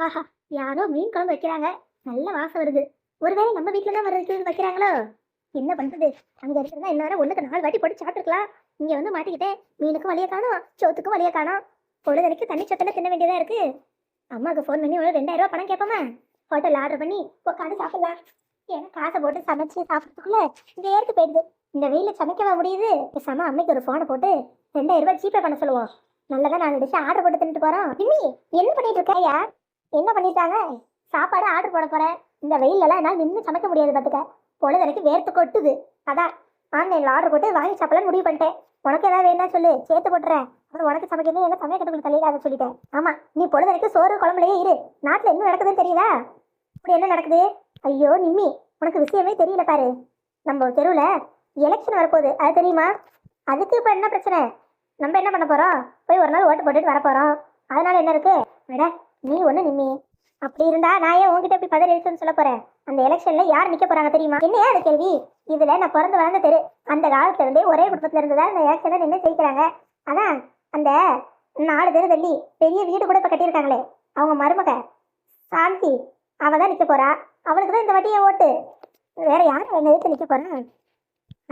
ஆஹா! யாரோ மீன் குழம்பு வைக்கிறாங்க. நல்ல வாசம் வருது. ஒருவேளை நம்ம வீட்ல தான் வைக்கிறாங்களோ? என்ன பண்றது? அங்க இருக்கிறதா எல்லாரும் ஒண்ணுக்கு 4 வாட்டி போட்டு சாப்பிட்டுருக்கலாம். இங்க வந்து மாட்டிக்கிட்டேன். மீனுக்கும் வழிய காணோம், சோத்துக்கும் வழிய காணோம். பொழுதனைக்கு தண்ணி சத்தல தின்ன வேண்டியதா இருக்கு. அம்மாவுக்கு ஃபோன் பண்ணி ஒரு 2000 பணம் கேட்போமா? ஹோட்டல்ல ஆர்டர் பண்ணி உட்காந்து சாப்பிடலாம். ஏன்னா காசை போட்டு சமைச்சு சாப்பிட்றதுக்குள்ள வேர்த்து போயிடுது. இந்த வெயில சமைக்கவா முடியுது? பேசாம அம்மைக்கு ஒரு ஃபோனை போட்டு 2000 ஜிபே பண்ண சொல்லுவோம். நல்லதா 4 டிஷ் ஆர்டர் போட்டு தின்னுட்டு போறோம். நிம்மி, என்ன பண்ணிட்டு இருக்கையா? என்ன பண்ணிட்டாங்க? சாப்பாடு ஆர்டர் போட போறேன். இந்த வெயிலெல்லாம் என்னால் நின்று சமைக்க முடியாது பார்த்துக்க. பொழுதனைக்கு வேர்த்து கொட்டுது. அதான் ஆன்லைனில் ஆர்டர் போட்டு வாங்கி சாப்பிடலான்னு முடிவு பண்ணிட்டேன். உனக்கு ஏதாவது வேணா சொல்லு, சேர்த்து போட்டுறேன். அப்புறம் உனக்கு சமைக்கிறது எங்க சமைக்கிறதுக்கு தள்ளிடாத சொல்லிட்டேன். ஆமா, நீ பொழுதனைக்கு சோறு குழம்புலையே இரு. நாட்டில் என்ன நடக்குதுன்னு தெரியுதா? இப்படி என்ன நடக்குது? ஐயோ நிம்மி, உனக்கு விஷயமே தெரியல பாரு. நம்ம தெருவில் எலெக்ஷன் வரப்போகுது, அது தெரியுமா? அதுக்கு இப்போ என்ன பிரச்சனை? நம்ம என்ன பண்ண போறோம்? போய் ஒரு நாள் ஓட்டு போட்டுட்டு வரப்போறோம். அதனால என்ன இருக்கு? விட நீ ஒண்ணு நிம்மி. அப்படி இருந்தா நான் ஏன் உங்ககிட்ட இப்படி பதறி இருக்குன்னு சொல்ல போறேன்? அந்த எலெக்ஷன்ல யார் நிக்க போறாங்க தெரியுமா? என்னையா அது கேள்வி? இதுல நான் பிறந்து வளர்ந்த தெரு. அந்த காலத்துல இருந்தே ஒரே குடும்பத்துல இருந்துதான் இந்த எலெக்ஷன்ல நின்று ஜெயிக்கிறாங்க. அதான் அந்த 4 தெரு தள்ளி பெரிய வீடு கூட இப்ப கட்டியிருக்காங்களே, அவங்க மருமக சாந்தி, அவ தான் நிக்க போறா. அவளுக்கு தான் இந்த வாட்டியே ஓட்டு. வேற யாரும் என்ன எதிர்த்து நிக்க போறேன்?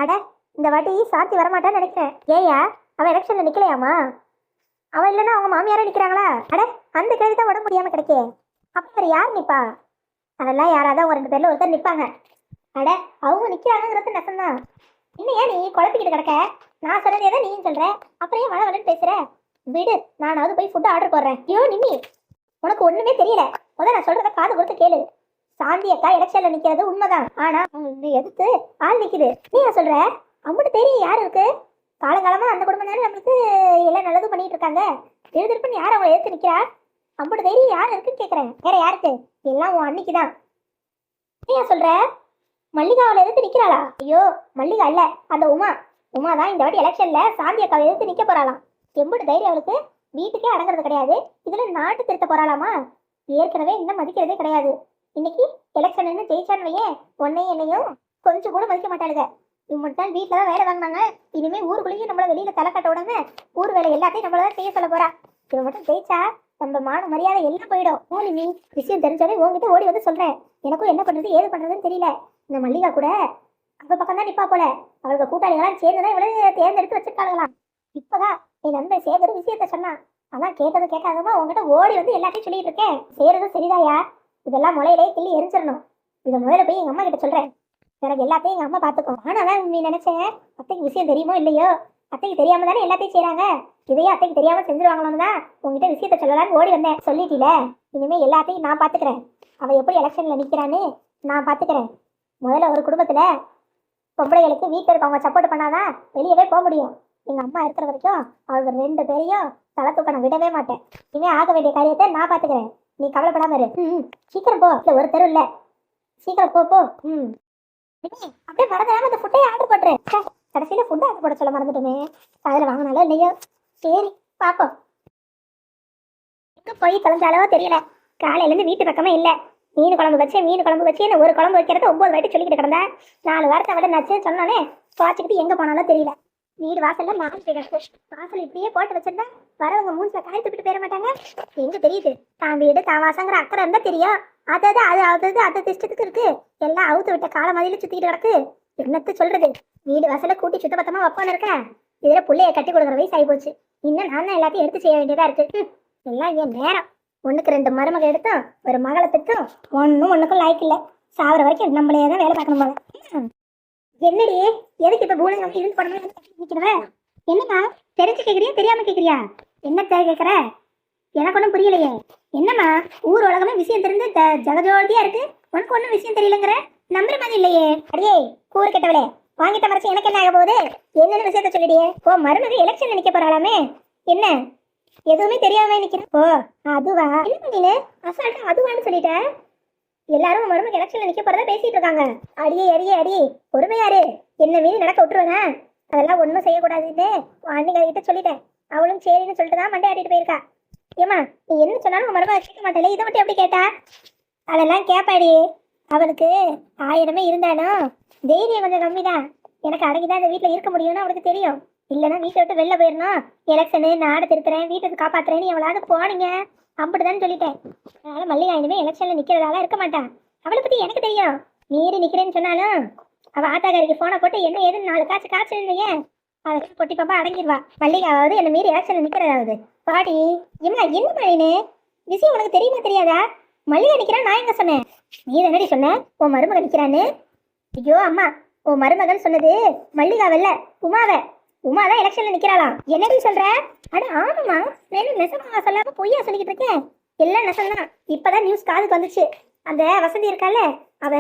அட, இந்த வாட்டி சாந்தி வரமாட்டான்னு நினைக்கிறேன். ஏயா, அவ எலெக்ஷன்ல நிக்கலையாமா? அவ இல்லைன்னா அவங்க மாமியாரே நிக்கிறாங்களா? அட, அந்த கேள்வி தான் உடம்பு முடியாம கிடைக்கே. அப்ப வேற யார் நிப்பா? அதெல்லாம் யாராவது அவங்க 2 பேர்ல ஒருத்தர் நிப்பாங்க. அட, அவங்க நிக்கிறாங்கிறது நெசம்தான். இன்னும் ஏன் நீ குழப்பிக்கிட்டு கிடக்க? நான் சொன்னதே தான் நீயும் சொல்ற. அப்புறம் ஏன் வளவலன்னு பேசுற? விடு, நானாவது போய் ஃபுட்டு ஆர்டர் போடுறேன். ஐயோ நிம்மி, உனக்கு ஒண்ணுமே தெரியல. நான் சொல்றத காது கொடுத்து கேளு. சாந்தி அக்கா எலெக்ஷன்ல நிக்கிறது உண்மைதான். ஆனா நீ எதிர்த்து ஆள் நிக்குது. நீ என்ன சொல்ற? அம்மட்டு தெரியும் யாரு இருக்கு? காலங்காலமா அந்த குடும்பம் தானே நம்மளுக்கு எல்லாம் நல்லதும் பண்ணிட்டு இருக்காங்க. எழுதிருப்புன்னு யார் அவங்களை எதிர்த்து நிக்கிறா? அம்புட்டு தைரியம் யார் இருக்குன்னு கேக்குறேன். வேற யாருக்கு? எல்லாம் உன் அன்னைக்குதான். நீ சொல்ற? மல்லிகா அவளை எதிர்த்து நிக்கிறாளா? ஐயோ, மல்லிகா இல்ல, அந்த உமா. உமா தான் இந்த வாட்டி எலெக்ஷன்ல சாந்தி அக்காவை எதிர்த்து நிக்க போறாளாம். எம்புட்டு தைரியம் அவளுக்கு? வீட்டுக்கே அடங்குறது கிடையாது, இதுல நாட்டு திருத்த போறாளாமா? ஏற்கனவே இன்னும் மதிக்கிறதே கிடையாது. இன்னைக்கு எலெக்ஷன் ஜெயிச்சான்னு வையே, உன்னையும் என்னையும் கொஞ்சம் கூட மதிக்க மாட்டாளுங்க. இம்மட்டால் வீட்டில் தான் வேலை வாங்கினாங்க. இனிமே ஊருக்குள்ளேயும் நம்மள வெளியில தலை கட்ட விடாம ஊர் வேலை எல்லாத்தையும் நம்மளதான் செய்ய சொல்ல போறா. இவன் மட்டும் ஜெயிச்சா நம்ம மான மரியாதை எல்லாம் போயிடும். ஓனி நீ விஷயம் தெரிஞ்சாலே உங்ககிட்ட ஓடி வந்து சொல்றேன். எனக்கும் என்ன பண்றது ஏது பண்றதுன்னு தெரியல. இந்த மல்லிகா கூட அவ பக்கம் தான் நிப்பா போல. அவளுக்கு கூட்டாளிகளாம் சேர்ந்துதான் இவ்வளவு தேர்ந்தெடுத்து வச்சிருக்காங்களாம். இப்பதான் என் நண்பன் சேகர் விஷயத்த சொன்னான். அதான் கேட்டது கேட்காதமா உங்ககிட்ட ஓடி வந்து எல்லாத்தையும் சொல்லிட்டு இருக்கேன். செய்யறதும் சரிதாயா, இதெல்லாம் முளையிலே கிள்ளி எரிஞ்சிடணும். இதை முதல்ல போய் எங்க அம்மா கிட்ட சொல்றேன். எனக்கு எல்லாத்தையும் எங்க அம்மா பாத்துக்கும். ஆனா நீ நினைச்சேன் அத்தைக்கு விஷயம் தெரியுமோ இல்லையோ, அத்தைக்கு தெரியாம தானே எல்லாத்தையும் செய்யறாங்க. இதையே அத்தைக்கு தெரியாம செஞ்சிருவாங்களோன்னு தான் உங்ககிட்ட விஷயத்த சொல்லலான்னு ஓடி வந்தேன். சொல்லிட்டீல, இனிமே எல்லாத்தையும் நான் பாத்துக்கிறேன். அவ எப்படி எலெக்ஷன்ல நிக்கிறான்னு நான் பாத்துக்கிறேன். முதல்ல ஒரு குடும்பத்துல பொம்பளைகளுக்கு வீட்டில் இருக்கவங்க சப்போர்ட் பண்ணாதான் வெளியவே போக முடியும். எங்க அம்மா இருக்கிற வரைக்கும் அவங்க 2 பேரையும் தலை தூக்க விடவே மாட்டேன். இனிமே ஆக வேண்டிய காரியத்தை நான் பாத்துக்கிறேன். நீ கவலைப்படாம இரு. சீக்கிரம் போ. இல்ல ஒரு தெரு இல்ல, சீக்கிரம் போ போ. அப்படியே மறந்துடாம இந்த ஃபுட்டை ஆர்டர் பண்றேன். கடைசியில ஃபுட் ஆர்டர் போட சொல்ல மறந்துட்டுமே. அதில் வாங்கினாலும் இல்லையோ, சரி பாப்போம். எங்க போய் தொலைஞ்சாலோ தெரியல. காலையில இருந்து வீட்டு பக்கமே இல்ல. மீன் குழம்பு வச்சு ஒரு குழம்பு வைக்கிறத 9 வாட்டி சொல்லிக்கிட்டு கிடந்தா. 4 வாரத்தை விட நச்சு சொன்னாலே குவாச்சிக்கிட்டு எங்க போனாலும் தெரியல. வீடு வாசல்ல 4 பேர் வாசல் இப்படியே போட்டு வச்சிருந்தா வரவங்க மூஞ்சில காய் துப்பிட்டு போயிட மாட்டாங்க. எங்க தெரியுது, தான் வீடு தான் வாசங்கிற அக்கறை இருந்தா தெரியும். அது இஷ்டத்துக்கு இருக்கு. எல்லாம் அவுத்து விட்ட கால மாதிரில சுத்திக்கிட்டு கிடக்கு. என்னத்து சொல்றது? வீடு வாசல கூட்டி சுத்த பத்தமா வைப்பான்னு இருக்கேன். இதுல புள்ளைய கட்டி கொடுக்குற வயசு ஆகி போச்சு. இன்னும் நான் தான் எல்லாத்தையும் எடுத்து செய்ய வேண்டியதா இருக்கு. எல்லாம் என் நேரம். 1க்கு 2 மருமக எடுத்தோம், ஒரு மகளத்துக்கும் ஒன்னுக்கும் லாய்க்கு இல்ல. சாவர வரைக்கும் நம்மளே தான் வேலை பார்க்கணும் போல. என்னடி, எதுக்கு இப்ப பூனை இருந்து போடணும்? என்னம்மா, தெரிஞ்சு கேக்குறியா தெரியாம கேக்குறியா? என்ன கேக்குற? எனக்கு ஒன்றும் புரியலையே. என்னம்மா, ஊர் உலகமே விஷயம் தெரிஞ்சு ஜகஜோதியா இருக்கு, உனக்கு ஒன்றும் விஷயம் தெரியலங்கிற? நம்புற மாதிரி இல்லையே. அடியே கூறு கெட்டவளே, வாங்கிட்ட மறைச்சு எனக்கு என்ன ஆக போகுது? என்னென்ன விஷயத்த சொல்லிடியே. ஓ, மருமக எலெக்ஷன் நிக்க போறாளாமே, என்ன எதுவுமே தெரியாம நிக்கிறேன். ஓ அதுவா? என்ன பண்ணீங்க அசால்ட்டா அதுவான்னு சொல்லிட்டேன். எல்லாரும் மருமக எலெக்ஷன்ல நிக்க போறதா பேசிட்டு இருக்காங்க. அடியே பொறுமையாரு. என்ன மீறி நடக்க விட்டுருவேனா? அதெல்லாம் ஒன்றும் செய்யக்கூடாதுன்னு அன்னிக்கிட்ட சொல்லிட்டேன். அவளும் சரின்னு சொல்லிட்டு தான் மண்டை ஆட்டிட்டு போயிருக்கா. ஏமா, நீ என்ன சொன்னாலும் மருமக கேட்க மாட்டேல, இதை மட்டும் எப்படி கேட்டா? அதெல்லாம் கேட்பாடி. அவளுக்கு 1000மே இருந்தாலும் தைரியம் கொஞ்சம் கம்மிதான். எனக்கு அடங்கிதான் இந்த வீட்டில் இருக்க முடியும்னு அவளுக்கு தெரியும். இல்லைன்னா வீட்டை விட்டு வெளில போயிடணும். எலெக்ஷனு நாடு திருத்துறேன் வீட்டுக்கு காப்பாத்துறேன்னு எவ்வளவு போனீங்க. அப்படிதான் சொல்லிட்டேன். அதனால மல்லிகா இனிமே எலெக்ஷன்ல நிக்கிறதால இருக்க மாட்டான். அவளை பத்தி எனக்கு தெரியும். மீறி நிக்கிறேன்னு சொன்னாலும் அவ ஆத்தாக்காரிக்கு போனை போட்டு என்ன ஏதுன்னு 4 காசு காய்ச்சல் அதை பொட்டி பாப்பா அடங்கிடுவா. மல்லிகாவது என்ன மீறி எலெக்ஷன்ல நிக்கிறதாவது பாடி. என்ன என்ன மணினு விஷயம் உனக்கு தெரியுமா தெரியாதா? மல்லிகா நிக்கிறான் நான் எங்க சொன்னேன்? நீ தானடி சொன்ன உன் மருமகன் நிக்கிறான்னு. ஐயோ அம்மா, உன் மருமகன் சொன்னது மல்லிகாவல்ல, உமாவை. உமா தான் எலெக்ஷன்ல நிக்கிறாளாம். என்னடி சொல்ற? அட ஆமாம்மா, நான் நெசமா சொல்லாம பொய்யா சொல்லிக்கிட்டு இருக்கேன். எல்லாம் நெசம்தான். இப்பதான் நியூஸ் காதுக்கு வந்துச்சு. அந்த வசந்தி இருக்கால, அவ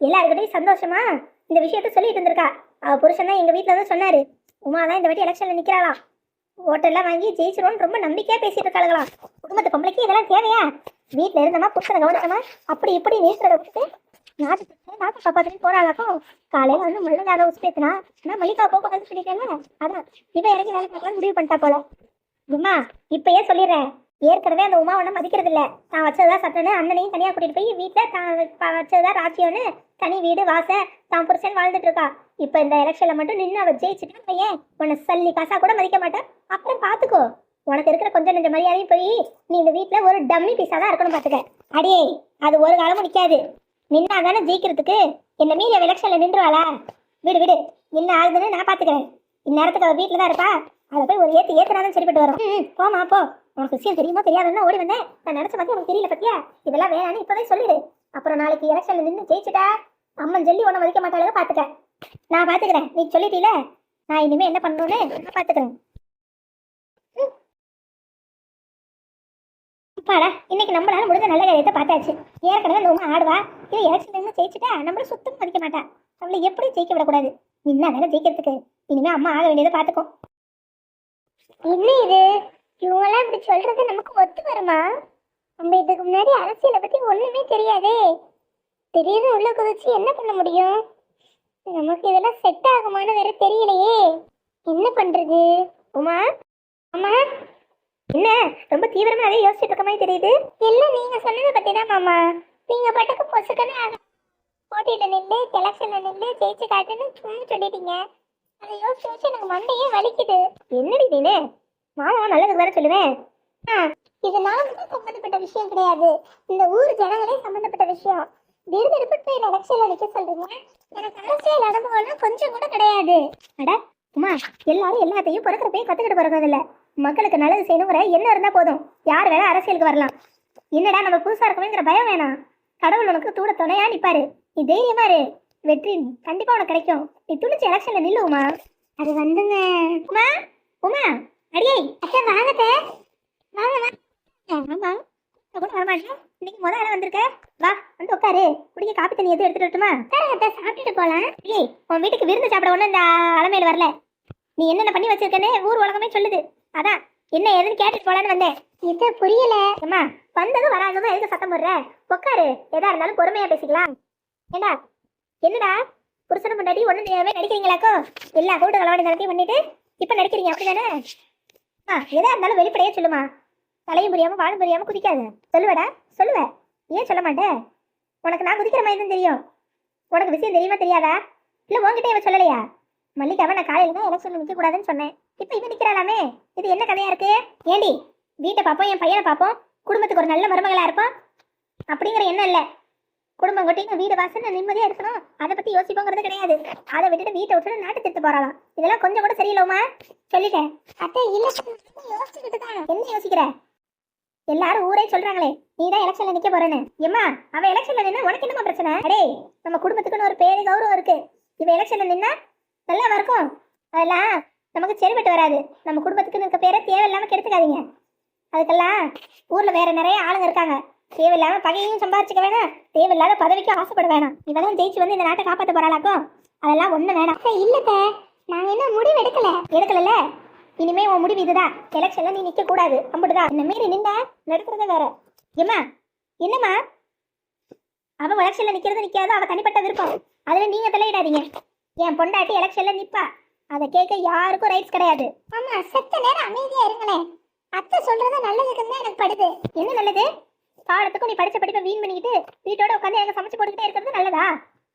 எல்லாருக்கிட்டையும் சந்தோஷமா இந்த விஷயத்த சொல்லிட்டு இருந்திருக்கா. அவ புருஷன் தான் எங்க வீட்டுல தான் சொன்னாரு, உமா தான் இந்த வாட்டி எலெக்ஷன்ல நிக்கிறாளாம், ஓட்டெல்லாம் வாங்கி ஜெயிச்சிருவோன்னு ரொம்ப நம்பிக்கையா பேசிட்டு இருக்காளுங்களாம். குடும்பத்து பொம்பளைக்கு இதெல்லாம் தேவையா? வீட்டுல இருந்தமா புருஷனை கவனிக்கமா அப்படி இப்படி நேசுறத விட்டுட்டு நாட்டு காப்பாத்துன்னு போறாளாக்கும். காலையில வந்து மல்லிகாவை உசுப்பேத்தினா நான் மல்லிகா போக சொல்லிட்டேன்னா அதான் இப்ப இறங்கி வேலை பார்க்கலாம் முடிவு பண்ணிட்டா போல. உமா இப்பயே சொல்லிடுறேன், ஏற்கனவே அந்த உமா ஒன்றும் மதிக்கிறது இல்லை. தான் வச்சதுதான் சட்டன்னு அண்ணனையும் தனியாக கூட்டிட்டு போய் வீட்டில் தான் வச்சதுதான் ராஜ்யம்னு தனி வீடு வாச தான் புருஷன் வாழ்ந்துட்டு இருக்கா. இப்போ இந்த எலெக்ஷன்ல மட்டும் நின்று அவ ஜெயிச்சுட்டு பையன் உன்னை சல்லி காசா கூட மதிக்க மாட்டேன். அப்புறம் பார்த்துக்கோ, உனக்கு இருக்கிற கொஞ்சம் நெஞ்ச மரியாதையும் போய் நீ இந்த வீட்டில் ஒரு டம்மி பீஸாக தான் இருக்கணும் பார்த்துக்க. அடியே அது ஒரு காலமும் நிற்காது. நின்னாதானே ஜெயிக்கிறதுக்கு. என்ன மீறி அவள் எலெக்ஷன்ல நின்றுவாளா? விடு விடு, என்ன ஆகுதுன்னு நான் பார்த்துக்கிறேன். இந்நேரத்துக்கு அவள் வீட்டில் தான் இருப்பா. அதை போய் ஒரு ஏற்றுனாதான் சரிப்பட்டு வரும். போமா போ. உனக்கு விஷயம் தெரியுமோ தெரியாதுன்னு ஓடி வந்தேன். நான் நினச்ச பற்றி உனக்கு தெரியல பத்தியா? இதெல்லாம் வேணான்னு இப்போவே சொல்லிடு. அப்புறம் நாளைக்கு எலெக்ஷன்ல நின்று ஜெயிச்சுட்டா அம்மன் சொல்லி உன்னை மதிக்க மாட்டாளுங்க பார்த்துக்க. நான் பார்த்துக்கிறேன். நீ சொல்லிட்டீல, நான் இனிமே என்ன பண்ணணும்னு நான் பார்த்துக்கிறேன். பாடா, இன்னைக்கு நம்மளால முடிஞ்ச நல்ல காரியத்தை பார்த்தாச்சு. ஏற்கனவே அந்த உமா ஆடுவா, இல்லை எலெக்ஷன் நின்று ஜெயிச்சுட்டா நம்மள சுத்தம் மதிக்க மாட்டா. அவளை எப்படி ஜெயிக்க விடக்கூடாது. நின்னா தானே ஜெயிக்கிறதுக்கு. இனிமே அம்மா ஆக வேண்டியதை பார்த்துக்கோ. என்ன இது, இவங்கெல்லாம் இப்படி சொல்றது நமக்கு ஒத்து வருமா? நம்ம இதுக்கு முன்னாடி அரசியலை பத்தி ஒண்ணுமே தெரியாதே. திடீர்னு உள்ள குதிச்சு என்ன பண்ண முடியும்? நமக்கு இதெல்லாம் செட் ஆகுமான்னு வேற தெரியலையே. என்ன பண்றது? உமா அம்மா, என்ன ரொம்ப தீவிரமா அதே யோசிச்சுட்டு இருக்க மாதிரி தெரியுது. இல்ல, நீங்க சொன்னதை பத்தி தான் மாமா. நீங்க பாட்டுக்கு பொசுக்கன்னு போட்டியில நின்று எலெக்ஷன்ல நின்று ஜெயிச்சு காட்டுன்னு சும்மா சொல்லிட்டீங்க. அதை யோசிச்சு யோசிச்சு எனக்கு மண்டையே வலிக்குது. என்னடி நீனு? மாமா நல்லதுக்கு தானே சொல்லுவேன். இது நான் மட்டும் சம்பந்தப்பட்ட விஷயம் கிடையாது, இந்த ஊர் ஜனங்களே சம்பந்தப்பட்ட விஷயம். திடீர்னு போய் எலெக்ஷன்ல நிக்க சொல்றீங்க. எனக்கு அரசியல் அனுபவம்லாம் கொஞ்சம் கூட கிடையாது. அட உமா, எல்லாரும் எல்லாத்தையும் பிறக்கிறப்பையும் கத்துக்கிட்டு பிறக்கிறது இல்ல. மக்களுக்கு நல்லது செய்யணுங்கிற என்ன இருந்தா போதும். யார் வேணா அரசியலுக்கு வரலாம். என்னடா நம்ம புதுசா இருக்கணுங்கிற பயம் வேணாம். கடவுள் உனக்கு கூட துணையா நிப்பாரு. நீ தைரியமா இரு, வெற்றி கண்டிப்பா உனக்கு கிடைக்கும். நீ துணிச்சு எலெக்ஷன்ல நில்லு உமா. அது வந்துங்க உமா. உமா அடியே அச்சா வாங்கட்ட வாங்க. ஆமா கூட வரமாட்டேன். இன்னைக்கு முதல்ல வந்திருக்க, வா வந்து உட்காரு. குடிக்க காப்பி தண்ணி எதுவும் எடுத்துட்டு வரட்டுமா? சாப்பிட்டுட்டு போலாம். ஏய், உன் வீட்டுக்கு விருந்து சாப்பிட ஒண்ணு இந்த அலமையில வரல. நீ என்னென்ன பண்ணி வச்சிருக்கேன்னு ஊர் உலகமே சொல்லுது. அதான் என்ன ஏதுன்னு கேட்டுட்டு போலான்னு வந்தேன். இது புரியல. அம்மா வந்ததும் வராததும் எதுக்கு சத்தம் போடுற? உட்காரு, எதா இருந்தாலும் பொறுமையா பேசிக்கலாம். ஏண்டா என்னடா புருஷனும் முன்னாடி ஒண்ணு நடிக்கிறீங்களாக்கோ? எல்லா கூட்டு கலவாணி தளத்தையும் பண்ணிட்டு இப்ப நடிக்கிறீங்க அப்படிதானே? எதா இருந்தாலும் வெளிப்படையே சொல்லுமா. தலையும் புரியாம வாழும் புரியாம குதிக்காது. சொல்லுவடா சொல்லுவ. ஏன் சொல்ல மாட்டேன்? உனக்கு நான் குதிக்கிற மாதிரி தான் தெரியும். உனக்கு விஷயம் தெரியுமா தெரியாதா? இல்ல உன்கிட்ட இவன் சொல்லலையா? மல்லிகாவை நான் காலையில தான் எலெக்ஷன்ல நிக்க கூடாதுன்னு சொன்னேன். இப்ப இவன் நிக்கிறாளாமே, இது என்ன கதையா இருக்கு? ஏண்டி வீட்டை பார்ப்போம், என் பையனை பார்ப்போம், குடும்பத்துக்கு ஒரு நல்ல மருமகளா இருப்போம் அப்படிங்கிற எண்ணம் இல்ல. குடும்பம் கொட்டிங்க வீடு வாசல் நிம்மதியா இருக்கணும், அதை பத்தி யோசிப்போங்கிறது கிடையாது. அதை விட்டுட்டு வீட்டை விட்டுட்டு நாட்டு திட்டு போறாளாம். இதெல்லாம் கொஞ்சம் கூட சரியில்லைமா? சொல்லிட்டேன் அத்தை. இல்ல யோசிச்சுக்கிட்டு தான். என்ன யோசிக்கிற? எல்லாரும் ஊரே சொல்றாங்களே நீ தான் எலெக்ஷன்ல நிக்க போறேன்னு. ஏமா அவ எலெக்ஷன்ல நின்னா உனக்கு என்னமா பிரச்சனை? அடே நம்ம குடும்பத்துக்குன்னு ஒரு பேரு கௌரவம் இருக்கு. இவ எலெக்ஷன்ல நின்னா நல்லா இருக்கும். அதெல்லாம் நமக்கு சரிபட்டு வராது. நம்ம குடும்பத்துக்குன்னு இருக்க பேரை தேவையில்லாம கெடுத்துக்காதீங்க. அதுக்கெல்லாம் ஊர்ல வேற நிறைய ஆளுங்க இருக்காங்க. தேவையில்லாம பகையையும் சம்பாதிச்சுக்க வேணாம், தேவையில்லாத பதவிக்கும் ஆசைப்பட வேணாம். இவெல்லாம் ஜெயிச்சு வந்து இந்த நாட்டை காப்பாற்ற போறாளாக்கும். அதெல்லாம் ஒண்ணு வேணாம். இல்லத்த, நாங்க என்ன முடிவு எடுக்கல. இனிமே உன் முடிவு இதுதான். எலெக்ஷன்ல நீ நிக்க கூடாது, அம்புட்டுதான். என்ன மீறி நின்னா நடக்கிறத வேற. ஏமா என்னம்மா, அவ எலெக்ஷன்ல நிக்கிறது நிக்காதோ அவ தனிப்பட்ட விருப்பம். அதுல நீங்க தலையிடாதீங்க. என் பொண்டாட்டி எலெக்ஷன்ல நிப்பா, அதை கேட்க யாருக்கும் ரைட்ஸ் கிடையாது. ஆமா, செத்த நேரம் அமைதியா இருங்களேன். அத்தை சொல்றது நல்லதுக்குன்னு தான் எனக்கு படுது. என்ன நல்லது? காலத்துக்கும் நீ படிச்ச படிப்பை வீண் பண்ணிக்கிட்டு வீட்டோட உட்காந்து எனக்கு சமைச்சு போட்டுக்கிட்டே இருக்கிறது நல்லதா?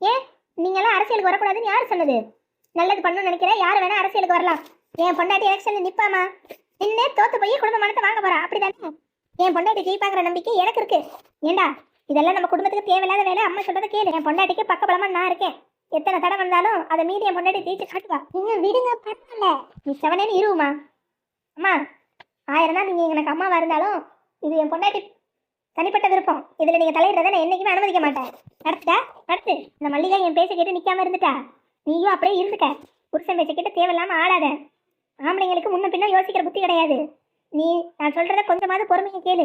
ஏன் நீங்களாம் அரசியலுக்கு வரக்கூடாதுன்னு யாரு சொன்னது? நல்லது பண்ணணும்னு நினைக்கிறேன், யாரு வேணா அரசியலுக்கு வரலாம். என் பொண்டாட்டி எலெக்ஷன்ல நிப்பாமா, நின்னே தோத்து போய் குடும்ப மனத்தை வாங்க போறா, அப்படிதானே? என் பொண்டாட்டி ஜெயிப்பாங்கிற நம்பிக்கை எனக்கு இருக்கு. ஏண்டா இதெல்லாம் நம்ம குடும்பத்துக்கு தேவையில்லாத வேலை. அம்மா சொல்றதை கேளு. என் பொண்டாட்டிக்கு பக்கபலமா நான் இருக்கேன். எத்தனை தடை வந்தாலும் அதை மீறி என் பொண்டாட்டி ஜெயிச்சு காட்டுவா. நீங்க விடுங்க, பரவாயில்ல. நீ செவனேன்னு இருவுமா. அம்மா 1000 தான் நீங்க எனக்கு அம்மாவா இருந்தாலும் இது என் பொண்டாட்டி தனிப்பட்ட விருப்பம். இதுல நீங்க தலையிடுறதை நான் என்னைக்குமே அனுமதிக்க மாட்டேன். நடத்துட்டா நடத்து. இந்த மல்லிகை என் பேச்ச கேட்டு நிக்காம இருந்துட்டா, நீயும் அப்படியே இருந்துக்க. புருஷன் பேச்ச கேட்டு தேவையில்லாம ஆடாத. ஆம்பளைங்களுக்கு முன்ன பின்ன யோசிக்கிற புத்தி கிடையாது. நீ நான் சொல்றத கொஞ்சமாவது பொறுமையை கேளு.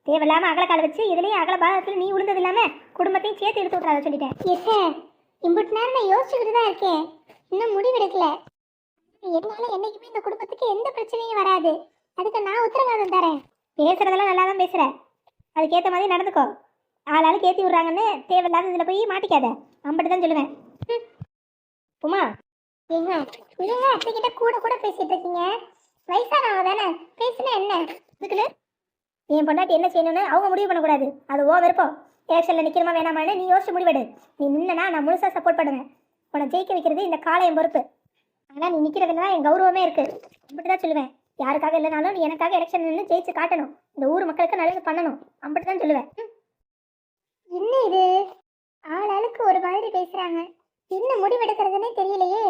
தேவையில்லாம அகலக்கால வச்சு இதுலயும் அகல பாகத்துல நீ விழுந்தது இல்லாம குடும்பத்தையும் சேர்த்து இழுத்து விட்றாத சொல்லிட்டேன். இம்புட்டு நேரம் நான் யோசிச்சுக்கிட்டு தான் இருக்கேன், இன்னும் முடிவெடுக்கல. என்னால என்னைக்குமே இந்த குடும்பத்துக்கு எந்த பிரச்சனையும் வராது. அதுக்கு நான் உத்தரவாதம் தரேன். பேசுறதெல்லாம் நல்லா தான் பேசுற, அதுக்கேற்ற மாதிரி நடந்துக்கோ. ஆளாளுக்கு ஏற்றி விட்றாங்கன்னு தேவையில்லாத இதில் போய் மாட்டிக்காத. அம்பட்டு தான் சொல்லுவேன். உமா ஏங்க இல்லைங்க, அத்தைக்கிட்ட கூட கூட பேசிட்டு இருக்கீங்க. வயசானவங்க தானே, பேசுனா என்ன இதுக்குன்னு? என் பொண்டாட்டி என்ன செய்யணும்னு அவங்க முடிவு பண்ணக்கூடாது. அது ஓ விருப்பம். எலெக்ஷனில் நிற்கிறமா வேணாமான்னு நீ யோசிச்சு முடிவெடு. நீ நின்னா நான் முழுசாக சப்போர்ட் பண்ணுவேன். உன்னை ஜெயிக்க வைக்கிறது இந்த காலம் என் பொறுப்பு. ஆனால் நீ நிற்கிறதுல தான் என் கௌரவமே இருக்குது. அம்பட்டு தான் சொல்லுவேன். யாருக்காக இல்லைனாலும் நீ எனக்காக எலெக்ஷன் நின்று ஜெயிச்சு காட்டணும். இந்த ஊர் மக்களுக்கு நல்லது பண்ணணும். அம்பட்டு தான் சொல்லுவேன். என்ன இது, ஆளாளுக்கு ஒரு மாதிரி பேசுறாங்க. என்ன முடிவெடுக்கிறதுனே தெரியலையே.